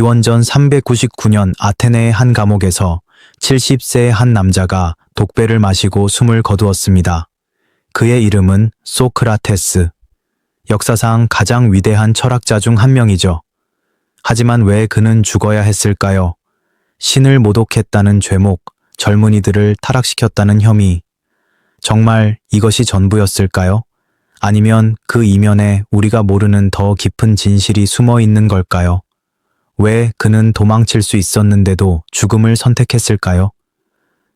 기원전 399년 아테네의 한 감옥에서 70세의 한 남자가 독배를 마시고 숨을 거두었습니다. 그의 이름은 소크라테스. 역사상 가장 위대한 철학자 중 한 명이죠. 하지만 왜 그는 죽어야 했을까요? 신을 모독했다는 죄목, 젊은이들을 타락시켰다는 혐의. 정말 이것이 전부였을까요? 아니면 그 이면에 우리가 모르는 더 깊은 진실이 숨어 있는 걸까요? 왜 그는 도망칠 수 있었는데도 죽음을 선택했을까요?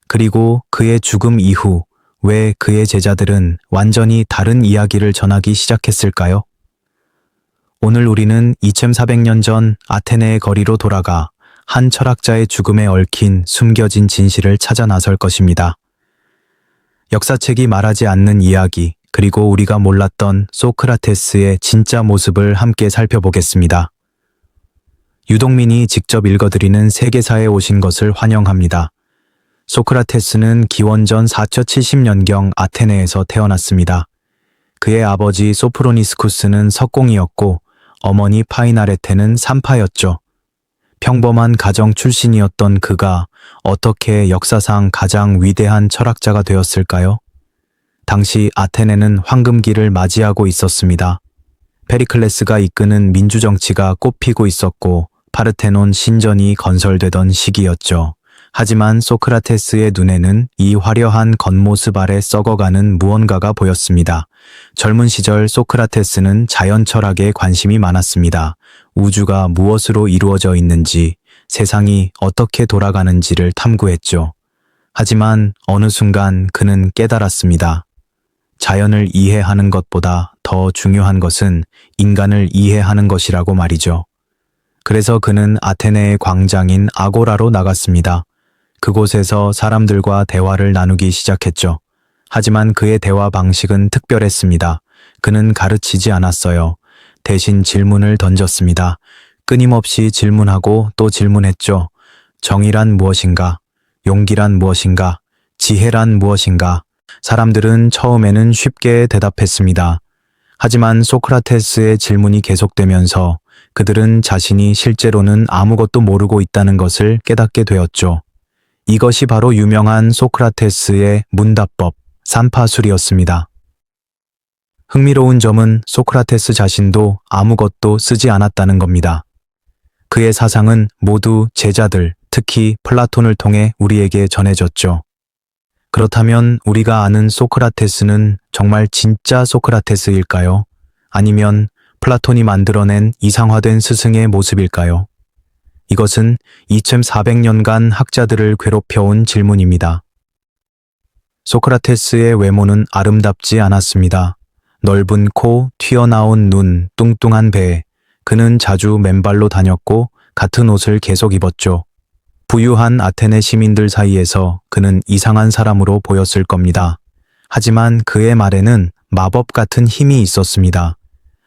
그리고 그의 죽음 이후 왜 그의 제자들은 완전히 다른 이야기를 전하기 시작했을까요? 오늘 우리는 2400년 전 아테네의 거리로 돌아가 한 철학자의 죽음에 얽힌 숨겨진 진실을 찾아 나설 것입니다. 역사책이 말하지 않는 이야기, 그리고 우리가 몰랐던 소크라테스의 진짜 모습을 함께 살펴보겠습니다. 유동민이 직접 읽어드리는 세계사에 오신 것을 환영합니다. 소크라테스는 기원전 470년경 아테네에서 태어났습니다. 그의 아버지 소프로니스쿠스는 석공이었고 어머니 파이나레테는 산파였죠. 평범한 가정 출신이었던 그가 어떻게 역사상 가장 위대한 철학자가 되었을까요? 당시 아테네는 황금기를 맞이하고 있었습니다. 페리클레스가 이끄는 민주정치가 꽃피고 있었고 파르테논 신전이 건설되던 시기였죠. 하지만 소크라테스의 눈에는 이 화려한 겉모습 아래 썩어가는 무언가가 보였습니다. 젊은 시절 소크라테스는 자연 철학에 관심이 많았습니다. 우주가 무엇으로 이루어져 있는지, 세상이 어떻게 돌아가는지를 탐구했죠. 하지만 어느 순간 그는 깨달았습니다. 자연을 이해하는 것보다 더 중요한 것은 인간을 이해하는 것이라고 말이죠. 그래서 그는 아테네의 광장인 아고라로 나갔습니다. 그곳에서 사람들과 대화를 나누기 시작했죠. 하지만 그의 대화 방식은 특별했습니다. 그는 가르치지 않았어요. 대신 질문을 던졌습니다. 끊임없이 질문하고 또 질문했죠. 정의란 무엇인가? 용기란 무엇인가? 지혜란 무엇인가? 사람들은 처음에는 쉽게 대답했습니다. 하지만 소크라테스의 질문이 계속되면서 그들은 자신이 실제로는 아무것도 모르고 있다는 것을 깨닫게 되었죠. 이것이 바로 유명한 소크라테스의 문답법, 산파술이었습니다. 흥미로운 점은 소크라테스 자신도 아무것도 쓰지 않았다는 겁니다. 그의 사상은 모두 제자들, 특히 플라톤을 통해 우리에게 전해졌죠. 그렇다면 우리가 아는 소크라테스는 정말 진짜 소크라테스일까요? 아니면 플라톤이 만들어낸 이상화된 스승의 모습일까요? 이것은 2400년간 학자들을 괴롭혀온 질문입니다. 소크라테스의 외모는 아름답지 않았습니다. 넓은 코, 튀어나온 눈, 뚱뚱한 배. 그는 자주 맨발로 다녔고 같은 옷을 계속 입었죠. 부유한 아테네 시민들 사이에서 그는 이상한 사람으로 보였을 겁니다. 하지만 그의 말에는 마법 같은 힘이 있었습니다.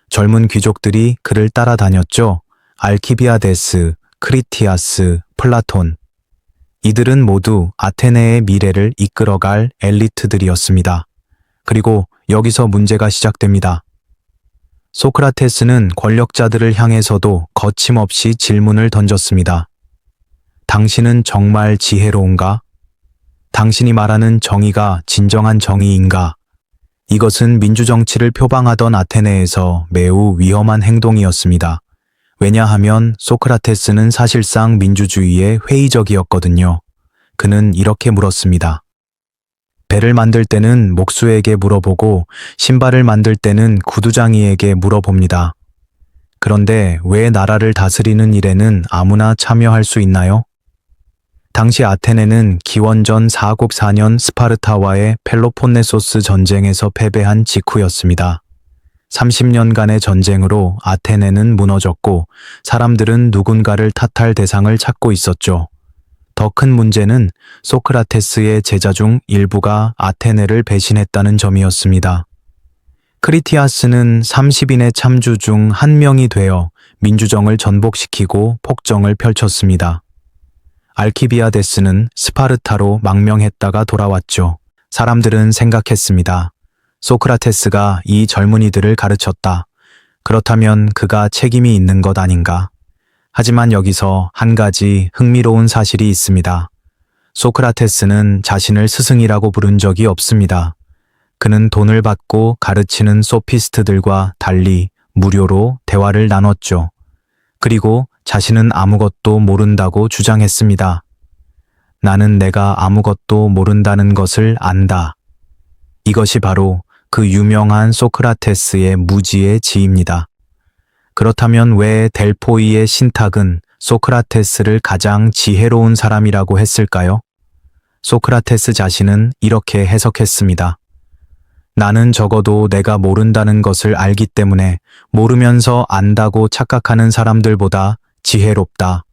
젊은 귀족들이 그를 따라다녔죠. 알키비아데스, 크리티아스, 플라톤. 이들은 모두 아테네의 미래를 이끌어갈 엘리트들이었습니다. 그리고 여기서 문제가 시작됩니다. 소크라테스는 권력자들을 향해서도 거침없이 질문을 던졌습니다. 당신은 정말 지혜로운가? 당신이 말하는 정의가 진정한 정의인가? 이것은 민주정치를 표방하던 아테네에서 매우 위험한 행동이었습니다. 왜냐하면 소크라테스는 사실상 민주주의에 회의적이었거든요. 그는 이렇게 물었습니다. 배를 만들 때는 목수에게 물어보고 신발을 만들 때는 구두장이에게 물어봅니다. 그런데 왜 나라를 다스리는 일에는 아무나 참여할 수 있나요? 당시 아테네는 기원전 494년 스파르타와의 펠로폰네소스 전쟁에서 패배한 직후였습니다. 30년간의 전쟁으로 아테네는 무너졌고 사람들은 누군가를 탓할 대상을 찾고 있었죠. 더 큰 문제는 소크라테스의 제자 중 일부가 아테네를 배신했다는 점이었습니다. 크리티아스는 30인의 참주 중 한 명이 되어 민주정을 전복시키고 폭정을 펼쳤습니다. 알키비아데스는 스파르타로 망명했다가 돌아왔죠. 사람들은 생각했습니다. 소크라테스가 이 젊은이들을 가르쳤다. 그렇다면 그가 책임이 있는 것 아닌가? 하지만 여기서 한 가지 흥미로운 사실이 있습니다. 소크라테스는 자신을 스승이라고 부른 적이 없습니다. 그는 돈을 받고 가르치는 소피스트들과 달리 무료로 대화를 나눴죠. 그리고 자신은 아무것도 모른다고 주장했습니다. 나는 내가 아무것도 모른다는 것을 안다. 이것이 바로 그 유명한 소크라테스의 무지의 지입니다. 그렇다면 왜 델포이의 신탁은 소크라테스를 가장 지혜로운 사람이라고 했을까요? 소크라테스 자신은 이렇게 해석했습니다. 나는 적어도 내가 모른다는 것을 알기 때문에 모르면서 안다고 착각하는 사람들보다 지혜롭다.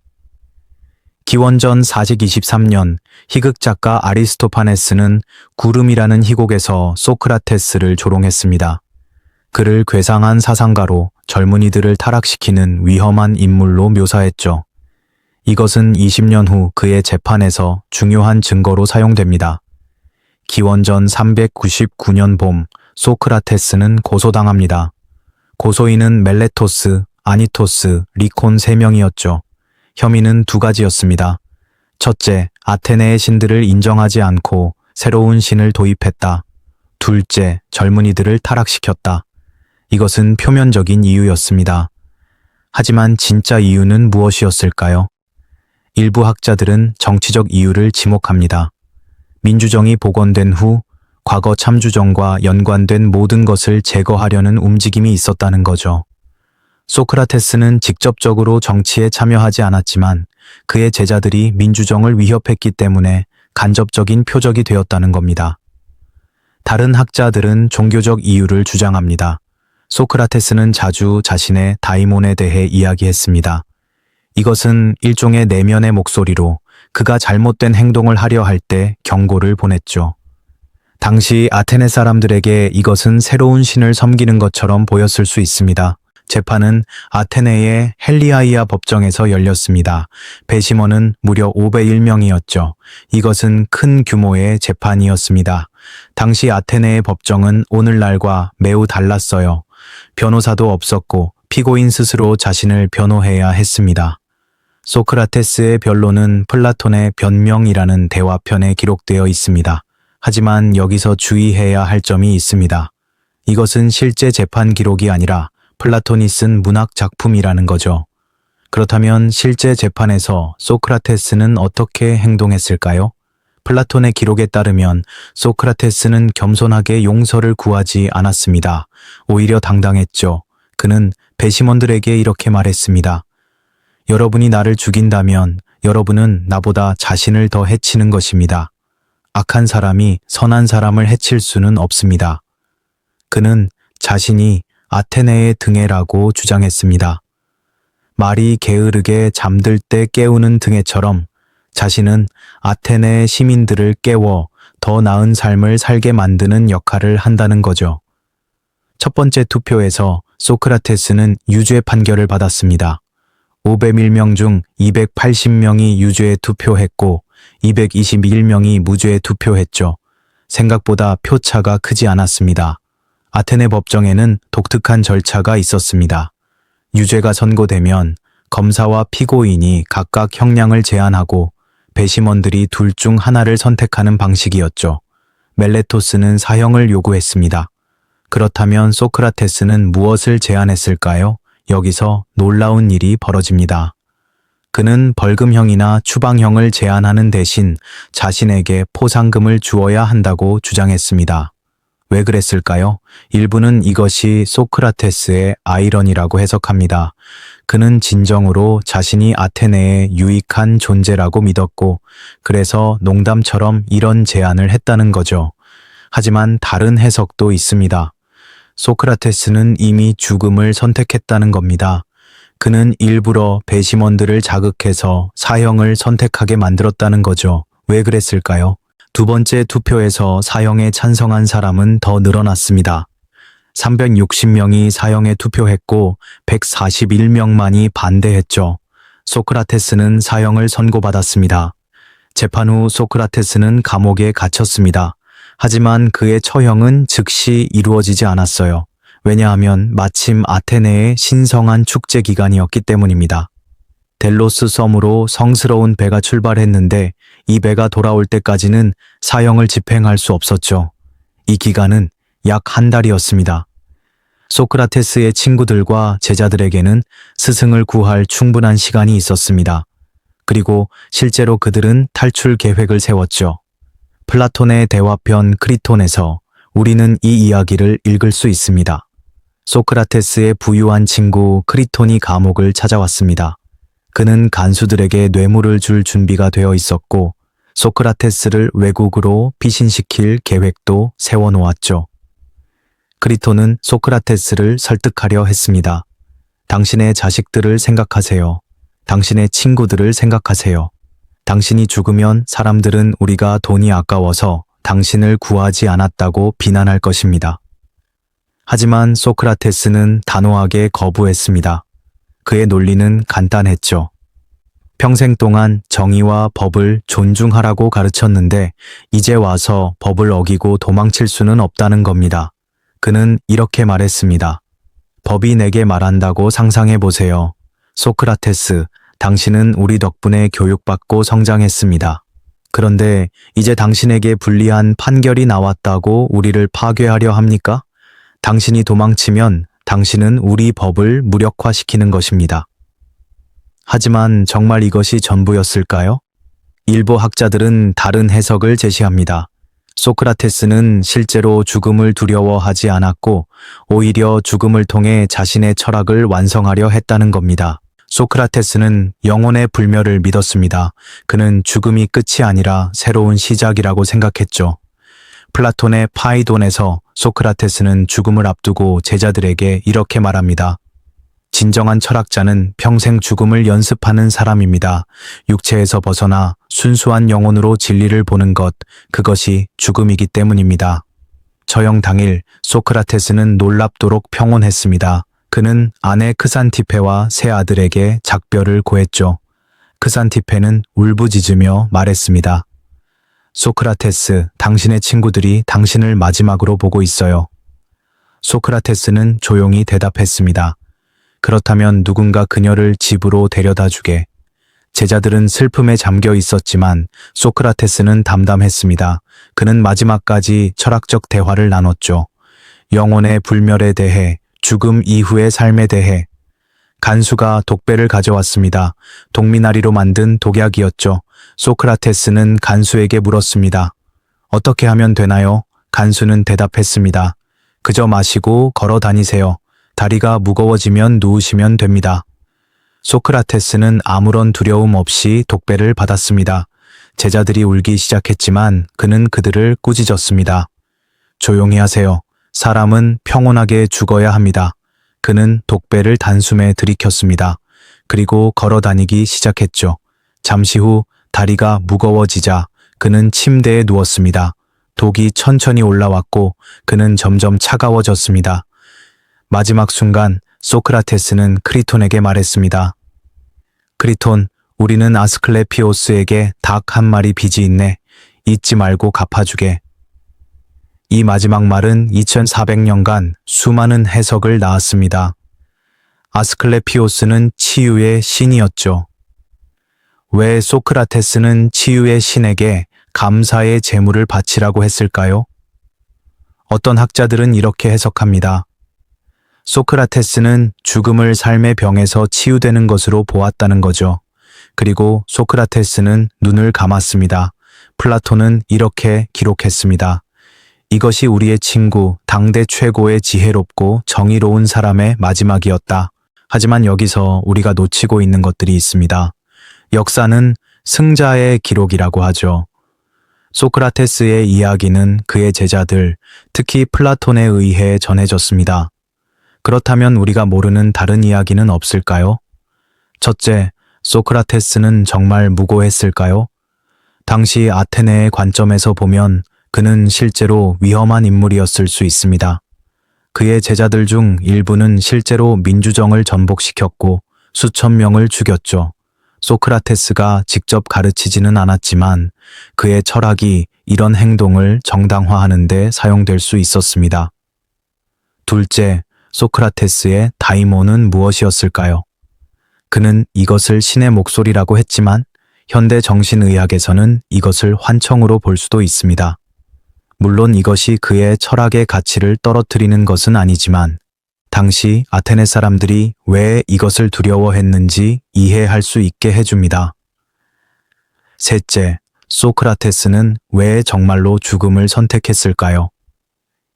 기원전 423년 희극 작가 아리스토파네스는 구름이라는 희곡에서 소크라테스를 조롱했습니다. 그를 괴상한 사상가로 젊은이들을 타락시키는 위험한 인물로 묘사했죠. 이것은 20년 후 그의 재판에서 중요한 증거로 사용됩니다. 기원전 399년 봄, 소크라테스는 고소당합니다. 고소인은 멜레토스, 아니토스, 리콘 3명이었죠. 혐의는 2가지였습니다. 첫째, 아테네의 신들을 인정하지 않고 새로운 신을 도입했다. 둘째, 젊은이들을 타락시켰다. 이것은 표면적인 이유였습니다. 하지만 진짜 이유는 무엇이었을까요? 일부 학자들은 정치적 이유를 지목합니다. 민주정이 복원된 후 과거 참주정과 연관된 모든 것을 제거하려는 움직임이 있었다는 거죠. 소크라테스는 직접적으로 정치에 참여하지 않았지만 그의 제자들이 민주정을 위협했기 때문에 간접적인 표적이 되었다는 겁니다. 다른 학자들은 종교적 이유를 주장합니다. 소크라테스는 자주 자신의 다이몬에 대해 이야기했습니다. 이것은 일종의 내면의 목소리로 그가 잘못된 행동을 하려 할 때 경고를 보냈죠. 당시 아테네 사람들에게 이것은 새로운 신을 섬기는 것처럼 보였을 수 있습니다. 재판은 아테네의 헬리아이아 법정에서 열렸습니다. 배심원은 무려 501명이었죠. 이것은 큰 규모의 재판이었습니다. 당시 아테네의 법정은 오늘날과 매우 달랐어요. 변호사도 없었고 피고인 스스로 자신을 변호해야 했습니다. 소크라테스의 변론은 플라톤의 변명이라는 대화편에 기록되어 있습니다. 하지만 여기서 주의해야 할 점이 있습니다. 이것은 실제 재판 기록이 아니라 플라톤이 쓴 문학 작품이라는 거죠. 그렇다면 실제 재판에서 소크라테스는 어떻게 행동했을까요? 플라톤의 기록에 따르면 소크라테스는 겸손하게 용서를 구하지 않았습니다. 오히려 당당했죠. 그는 배심원들에게 이렇게 말했습니다. 여러분이 나를 죽인다면 여러분은 나보다 자신을 더 해치는 것입니다. 악한 사람이 선한 사람을 해칠 수는 없습니다. 그는 자신이 아테네의 등해라고 주장했습니다. 말이 게으르게 잠들 때 깨우는 등해처럼 자신은 아테네의 시민들을 깨워 더 나은 삶을 살게 만드는 역할을 한다는 거죠. 첫 번째 투표에서 소크라테스는 유죄 판결을 받았습니다. 501명 중 280명이 유죄에 투표했고 221명이 무죄에 투표했죠. 생각보다 표차가 크지 않았습니다. 아테네 법정에는 독특한 절차가 있었습니다. 유죄가 선고되면 검사와 피고인이 각각 형량을 제안하고 배심원들이 둘 중 하나를 선택하는 방식이었죠. 멜레토스는 사형을 요구했습니다. 그렇다면 소크라테스는 무엇을 제안했을까요? 여기서 놀라운 일이 벌어집니다. 그는 벌금형이나 추방형을 제안하는 대신 자신에게 포상금을 주어야 한다고 주장했습니다. 왜 그랬을까요? 일부는 이것이 소크라테스의 아이러니라고 해석합니다. 그는 진정으로 자신이 아테네의 유익한 존재라고 믿었고 그래서 농담처럼 이런 제안을 했다는 거죠. 하지만 다른 해석도 있습니다. 소크라테스는 이미 죽음을 선택했다는 겁니다. 그는 일부러 배심원들을 자극해서 사형을 선택하게 만들었다는 거죠. 왜 그랬을까요? 두 번째 투표에서 사형에 찬성한 사람은 더 늘어났습니다. 360명이 사형에 투표했고 141명만이 반대했죠. 소크라테스는 사형을 선고받았습니다. 재판 후 소크라테스는 감옥에 갇혔습니다. 하지만 그의 처형은 즉시 이루어지지 않았어요. 왜냐하면 마침 아테네의 신성한 축제 기간이었기 때문입니다. 델로스 섬으로 성스러운 배가 출발했는데 이 배가 돌아올 때까지는 사형을 집행할 수 없었죠. 이 기간은 약 한 달이었습니다. 소크라테스의 친구들과 제자들에게는 스승을 구할 충분한 시간이 있었습니다. 그리고 실제로 그들은 탈출 계획을 세웠죠. 플라톤의 대화편 크리톤에서 우리는 이 이야기를 읽을 수 있습니다. 소크라테스의 부유한 친구 크리톤이 감옥을 찾아왔습니다. 그는 간수들에게 뇌물을 줄 준비가 되어 있었고 소크라테스를 외국으로 피신시킬 계획도 세워놓았죠. 크리톤은 소크라테스를 설득하려 했습니다. 당신의 자식들을 생각하세요. 당신의 친구들을 생각하세요. 당신이 죽으면 사람들은 우리가 돈이 아까워서 당신을 구하지 않았다고 비난할 것입니다. 하지만 소크라테스는 단호하게 거부했습니다. 그의 논리는 간단했죠. 평생 동안 정의와 법을 존중하라고 가르쳤는데 이제 와서 법을 어기고 도망칠 수는 없다는 겁니다. 그는 이렇게 말했습니다. 법이 내게 말한다고 상상해 보세요. 소크라테스, 당신은 우리 덕분에 교육받고 성장했습니다. 그런데 이제 당신에게 불리한 판결이 나왔다고 우리를 파괴하려 합니까? 당신이 도망치면 당신은 우리 법을 무력화시키는 것입니다. 하지만 정말 이것이 전부였을까요? 일부 학자들은 다른 해석을 제시합니다. 소크라테스는 실제로 죽음을 두려워하지 않았고 오히려 죽음을 통해 자신의 철학을 완성하려 했다는 겁니다. 소크라테스는 영혼의 불멸을 믿었습니다. 그는 죽음이 끝이 아니라 새로운 시작이라고 생각했죠. 플라톤의 파이돈에서 소크라테스는 죽음을 앞두고 제자들에게 이렇게 말합니다. 진정한 철학자는 평생 죽음을 연습하는 사람입니다. 육체에서 벗어나 순수한 영혼으로 진리를 보는 것, 그것이 죽음이기 때문입니다. 처형 당일 소크라테스는 놀랍도록 평온했습니다. 그는 아내 크산티페와 세 아들에게 작별을 고했죠. 크산티페는 울부짖으며 말했습니다. 소크라테스, 당신의 친구들이 당신을 마지막으로 보고 있어요. 소크라테스는 조용히 대답했습니다. 그렇다면 누군가 그녀를 집으로 데려다 주게. 제자들은 슬픔에 잠겨 있었지만 소크라테스는 담담했습니다. 그는 마지막까지 철학적 대화를 나눴죠. 영혼의 불멸에 대해, 죽음 이후의 삶에 대해. 간수가 독배를 가져왔습니다. 독미나리로 만든 독약이었죠. 소크라테스는 간수에게 물었습니다. 어떻게 하면 되나요? 간수는 대답했습니다. 그저 마시고 걸어 다니세요. 다리가 무거워지면 누우시면 됩니다. 소크라테스는 아무런 두려움 없이 독배를 받았습니다. 제자들이 울기 시작했지만 그는 그들을 꾸짖었습니다. 조용히 하세요. 사람은 평온하게 죽어야 합니다. 그는 독배를 단숨에 들이켰습니다. 그리고 걸어 다니기 시작했죠. 잠시 후 다리가 무거워지자 그는 침대에 누웠습니다. 독이 천천히 올라왔고 그는 점점 차가워졌습니다. 마지막 순간 소크라테스는 크리톤에게 말했습니다. 크리톤, 우리는 아스클레피오스에게 닭 한 마리 빚이 있네. 잊지 말고 갚아주게. 이 마지막 말은 2400년간 수많은 해석을 낳았습니다. 아스클레피오스는 치유의 신이었죠. 왜 소크라테스는 치유의 신에게 감사의 제물을 바치라고 했을까요? 어떤 학자들은 이렇게 해석합니다. 소크라테스는 죽음을 삶의 병에서 치유되는 것으로 보았다는 거죠. 그리고 소크라테스는 눈을 감았습니다. 플라톤은 이렇게 기록했습니다. 이것이 우리의 친구, 당대 최고의 지혜롭고 정의로운 사람의 마지막이었다. 하지만 여기서 우리가 놓치고 있는 것들이 있습니다. 역사는 승자의 기록이라고 하죠. 소크라테스의 이야기는 그의 제자들, 특히 플라톤에 의해 전해졌습니다. 그렇다면 우리가 모르는 다른 이야기는 없을까요? 첫째, 소크라테스는 정말 무고했을까요? 당시 아테네의 관점에서 보면 그는 실제로 위험한 인물이었을 수 있습니다. 그의 제자들 중 일부는 실제로 민주정을 전복시켰고 수천 명을 죽였죠. 소크라테스가 직접 가르치지는 않았지만 그의 철학이 이런 행동을 정당화하는 데 사용될 수 있었습니다. 둘째, 소크라테스의 다이모는 무엇이었을까요? 그는 이것을 신의 목소리라고 했지만 현대 정신의학에서는 이것을 환청으로 볼 수도 있습니다. 물론 이것이 그의 철학의 가치를 떨어뜨리는 것은 아니지만 당시 아테네 사람들이 왜 이것을 두려워했는지 이해할 수 있게 해줍니다. 셋째, 소크라테스는 왜 정말로 죽음을 선택했을까요?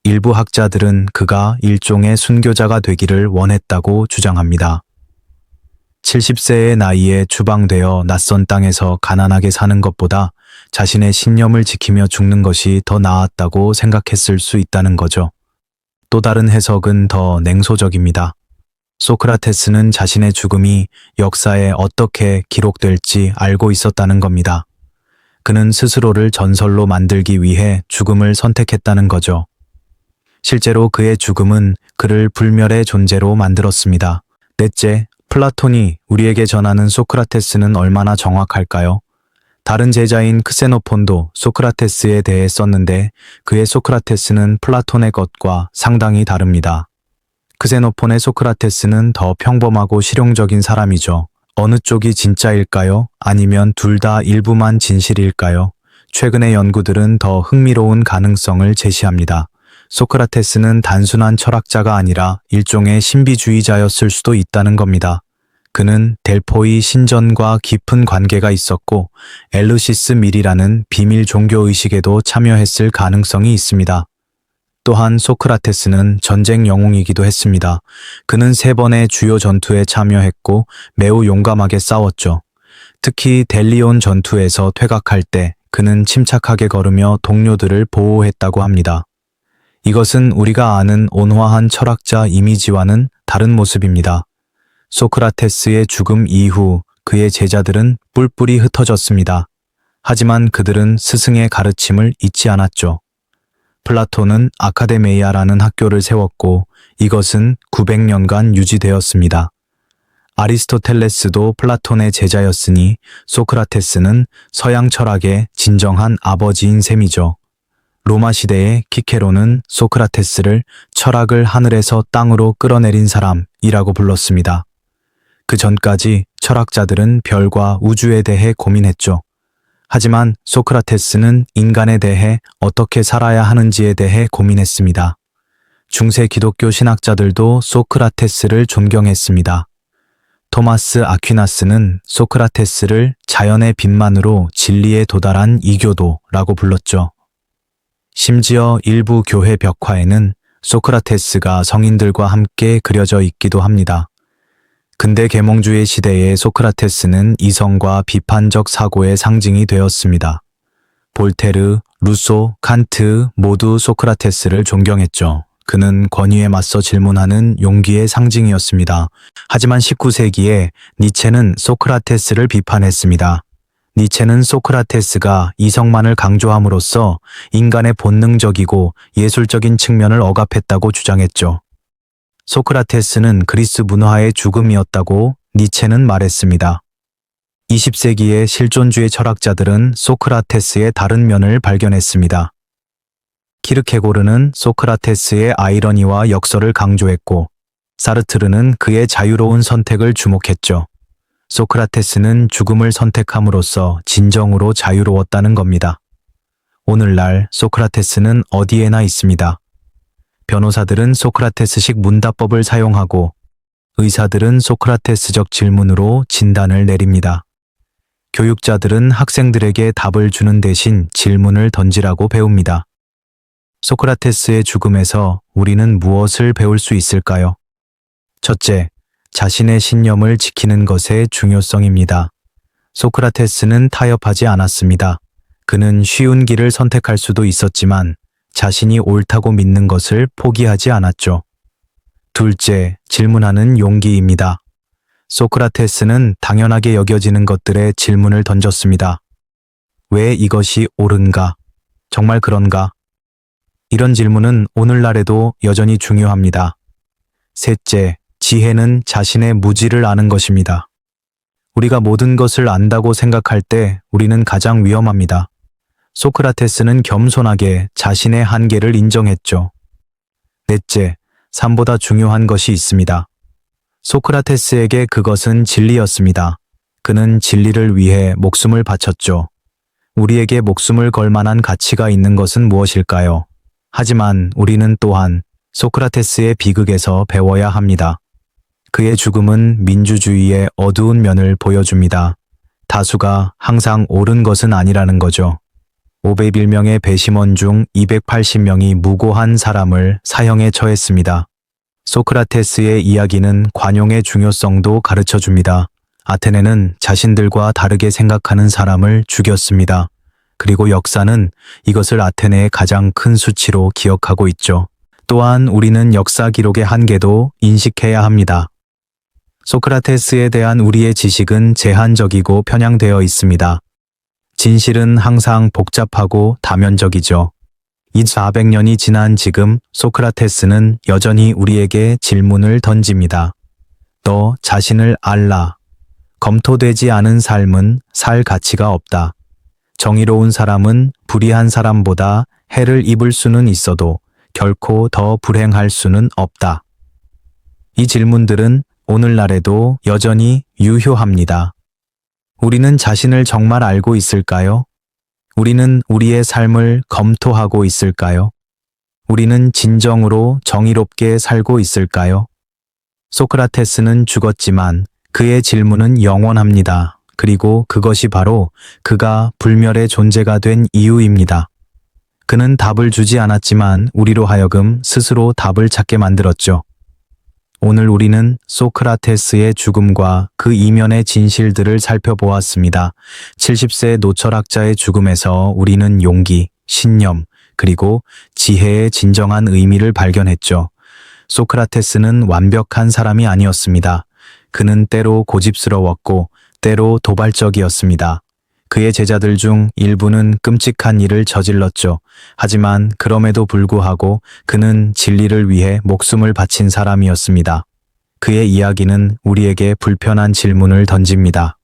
일부 학자들은 그가 일종의 순교자가 되기를 원했다고 주장합니다. 70세의 나이에 추방되어 낯선 땅에서 가난하게 사는 것보다 자신의 신념을 지키며 죽는 것이 더 나았다고 생각했을 수 있다는 거죠. 또 다른 해석은 더 냉소적입니다. 소크라테스는 자신의 죽음이 역사에 어떻게 기록될지 알고 있었다는 겁니다. 그는 스스로를 전설로 만들기 위해 죽음을 선택했다는 거죠. 실제로 그의 죽음은 그를 불멸의 존재로 만들었습니다. 넷째, 플라톤이 우리에게 전하는 소크라테스는 얼마나 정확할까요? 다른 제자인 크세노폰도 소크라테스에 대해 썼는데 그의 소크라테스는 플라톤의 것과 상당히 다릅니다. 크세노폰의 소크라테스는 더 평범하고 실용적인 사람이죠. 어느 쪽이 진짜일까요? 아니면 둘 다 일부만 진실일까요? 최근의 연구들은 더 흥미로운 가능성을 제시합니다. 소크라테스는 단순한 철학자가 아니라 일종의 신비주의자였을 수도 있다는 겁니다. 그는 델포이 신전과 깊은 관계가 있었고 엘루시스 밀이라는 비밀 종교의식에도 참여했을 가능성이 있습니다. 또한 소크라테스는 전쟁 영웅이기도 했습니다. 그는 3번의 주요 전투에 참여했고 매우 용감하게 싸웠죠. 특히 델리온 전투에서 퇴각할 때 그는 침착하게 걸으며 동료들을 보호했다고 합니다. 이것은 우리가 아는 온화한 철학자 이미지와는 다른 모습입니다. 소크라테스의 죽음 이후 그의 제자들은 뿔뿔이 흩어졌습니다. 하지만 그들은 스승의 가르침을 잊지 않았죠. 플라톤은 아카데메이아라는 학교를 세웠고 이것은 900년간 유지되었습니다. 아리스토텔레스도 플라톤의 제자였으니 소크라테스는 서양 철학의 진정한 아버지인 셈이죠. 로마 시대의 키케로는 소크라테스를 철학을 하늘에서 땅으로 끌어내린 사람이라고 불렀습니다. 그 전까지 철학자들은 별과 우주에 대해 고민했죠. 하지만 소크라테스는 인간에 대해 어떻게 살아야 하는지에 대해 고민했습니다. 중세 기독교 신학자들도 소크라테스를 존경했습니다. 토마스 아퀴나스는 소크라테스를 자연의 빛만으로 진리에 도달한 이교도라고 불렀죠. 심지어 일부 교회 벽화에는 소크라테스가 성인들과 함께 그려져 있기도 합니다. 근대 계몽주의 시대의 소크라테스는 이성과 비판적 사고의 상징이 되었습니다. 볼테르, 루소, 칸트 모두 소크라테스를 존경했죠. 그는 권위에 맞서 질문하는 용기의 상징이었습니다. 하지만 19세기에 니체는 소크라테스를 비판했습니다. 니체는 소크라테스가 이성만을 강조함으로써 인간의 본능적이고 예술적인 측면을 억압했다고 주장했죠. 소크라테스는 그리스 문화의 죽음이었다고 니체는 말했습니다. 20세기의 실존주의 철학자들은 소크라테스의 다른 면을 발견했습니다. 키르케고르는 소크라테스의 아이러니와 역설을 강조했고 사르트르는 그의 자유로운 선택을 주목했죠. 소크라테스는 죽음을 선택함으로써 진정으로 자유로웠다는 겁니다. 오늘날 소크라테스는 어디에나 있습니다. 변호사들은 소크라테스식 문답법을 사용하고 의사들은 소크라테스적 질문으로 진단을 내립니다. 교육자들은 학생들에게 답을 주는 대신 질문을 던지라고 배웁니다. 소크라테스의 죽음에서 우리는 무엇을 배울 수 있을까요? 첫째, 자신의 신념을 지키는 것의 중요성입니다. 소크라테스는 타협하지 않았습니다. 그는 쉬운 길을 선택할 수도 있었지만 자신이 옳다고 믿는 것을 포기하지 않았죠. 둘째, 질문하는 용기입니다. 소크라테스는 당연하게 여겨지는 것들에 질문을 던졌습니다. 왜 이것이 옳은가? 정말 그런가? 이런 질문은 오늘날에도 여전히 중요합니다. 셋째, 지혜는 자신의 무지를 아는 것입니다. 우리가 모든 것을 안다고 생각할 때 우리는 가장 위험합니다. 소크라테스는 겸손하게 자신의 한계를 인정했죠. 넷째, 삶보다 중요한 것이 있습니다. 소크라테스에게 그것은 진리였습니다. 그는 진리를 위해 목숨을 바쳤죠. 우리에게 목숨을 걸 만한 가치가 있는 것은 무엇일까요? 하지만 우리는 또한 소크라테스의 비극에서 배워야 합니다. 그의 죽음은 민주주의의 어두운 면을 보여줍니다. 다수가 항상 옳은 것은 아니라는 거죠. 501명의 배심원 중 280명이 무고한 사람을 사형에 처했습니다. 소크라테스의 이야기는 관용의 중요성도 가르쳐 줍니다. 아테네는 자신들과 다르게 생각하는 사람을 죽였습니다. 그리고 역사는 이것을 아테네의 가장 큰 수치로 기억하고 있죠. 또한 우리는 역사 기록의 한계도 인식해야 합니다. 소크라테스에 대한 우리의 지식은 제한적이고 편향되어 있습니다. 진실은 항상 복잡하고 다면적이죠. 이 400년이 지난 지금 소크라테스는 여전히 우리에게 질문을 던집니다. 너 자신을 알라. 검토되지 않은 삶은 살 가치가 없다. 정의로운 사람은 불의한 사람보다 해를 입을 수는 있어도 결코 더 불행할 수는 없다. 이 질문들은 오늘날에도 여전히 유효합니다. 우리는 자신을 정말 알고 있을까요? 우리는 우리의 삶을 검토하고 있을까요? 우리는 진정으로 정의롭게 살고 있을까요? 소크라테스는 죽었지만 그의 질문은 영원합니다. 그리고 그것이 바로 그가 불멸의 존재가 된 이유입니다. 그는 답을 주지 않았지만 우리로 하여금 스스로 답을 찾게 만들었죠. 오늘 우리는 소크라테스의 죽음과 그 이면의 진실들을 살펴보았습니다. 70세 노철학자의 죽음에서 우리는 용기, 신념, 그리고 지혜의 진정한 의미를 발견했죠. 소크라테스는 완벽한 사람이 아니었습니다. 그는 때로 고집스러웠고 때로 도발적이었습니다. 그의 제자들 중 일부는 끔찍한 일을 저질렀죠. 하지만 그럼에도 불구하고 그는 진리를 위해 목숨을 바친 사람이었습니다. 그의 이야기는 우리에게 불편한 질문을 던집니다.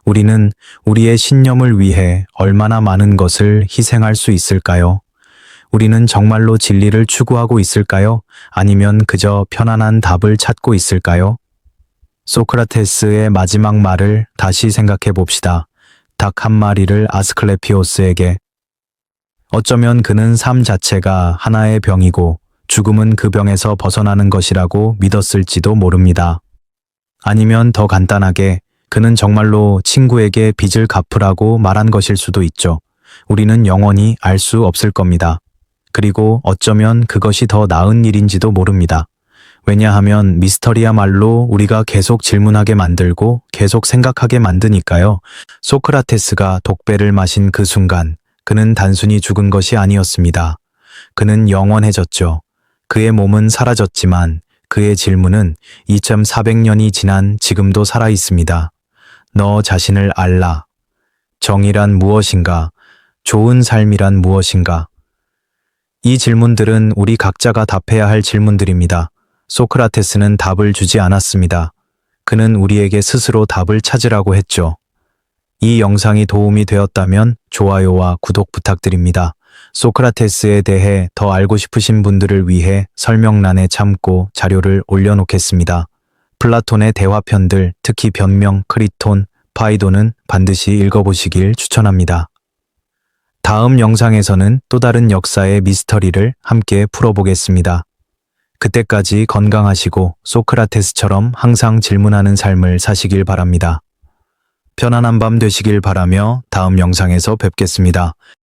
우리는 우리의 신념을 위해 얼마나 많은 것을 희생할 수 있을까요? 우리는 정말로 진리를 추구하고 있을까요? 아니면 그저 편안한 답을 찾고 있을까요? 소크라테스의 마지막 말을 다시 생각해 봅시다. 닭 한 마리를 아스클레피오스에게. 어쩌면 그는 삶 자체가 하나의 병이고 죽음은 그 병에서 벗어나는 것이라고 믿었을지도 모릅니다. 아니면 더 간단하게 그는 정말로 친구에게 빚을 갚으라고 말한 것일 수도 있죠. 우리는 영원히 알 수 없을 겁니다. 그리고 어쩌면 그것이 더 나은 일인지도 모릅니다. 왜냐하면 미스터리야말로 우리가 계속 질문하게 만들고 계속 생각하게 만드니까요. 소크라테스가 독배를 마신 그 순간 그는 단순히 죽은 것이 아니었습니다. 그는 영원해졌죠. 그의 몸은 사라졌지만 그의 질문은 2400년이 지난 지금도 살아 있습니다. 너 자신을 알라. 정의란 무엇인가? 좋은 삶이란 무엇인가? 이 질문들은 우리 각자가 답해야 할 질문들입니다. 소크라테스는 답을 주지 않았습니다. 그는 우리에게 스스로 답을 찾으라고 했죠. 이 영상이 도움이 되었다면 좋아요와 구독 부탁드립니다. 소크라테스에 대해 더 알고 싶으신 분들을 위해 설명란에 참고 자료를 올려놓겠습니다. 플라톤의 대화편들, 특히 변명, 크리톤, 파이도는 반드시 읽어보시길 추천합니다. 다음 영상에서는 또 다른 역사의 미스터리를 함께 풀어보겠습니다. 그때까지 건강하시고 소크라테스처럼 항상 질문하는 삶을 사시길 바랍니다. 편안한 밤 되시길 바라며 다음 영상에서 뵙겠습니다.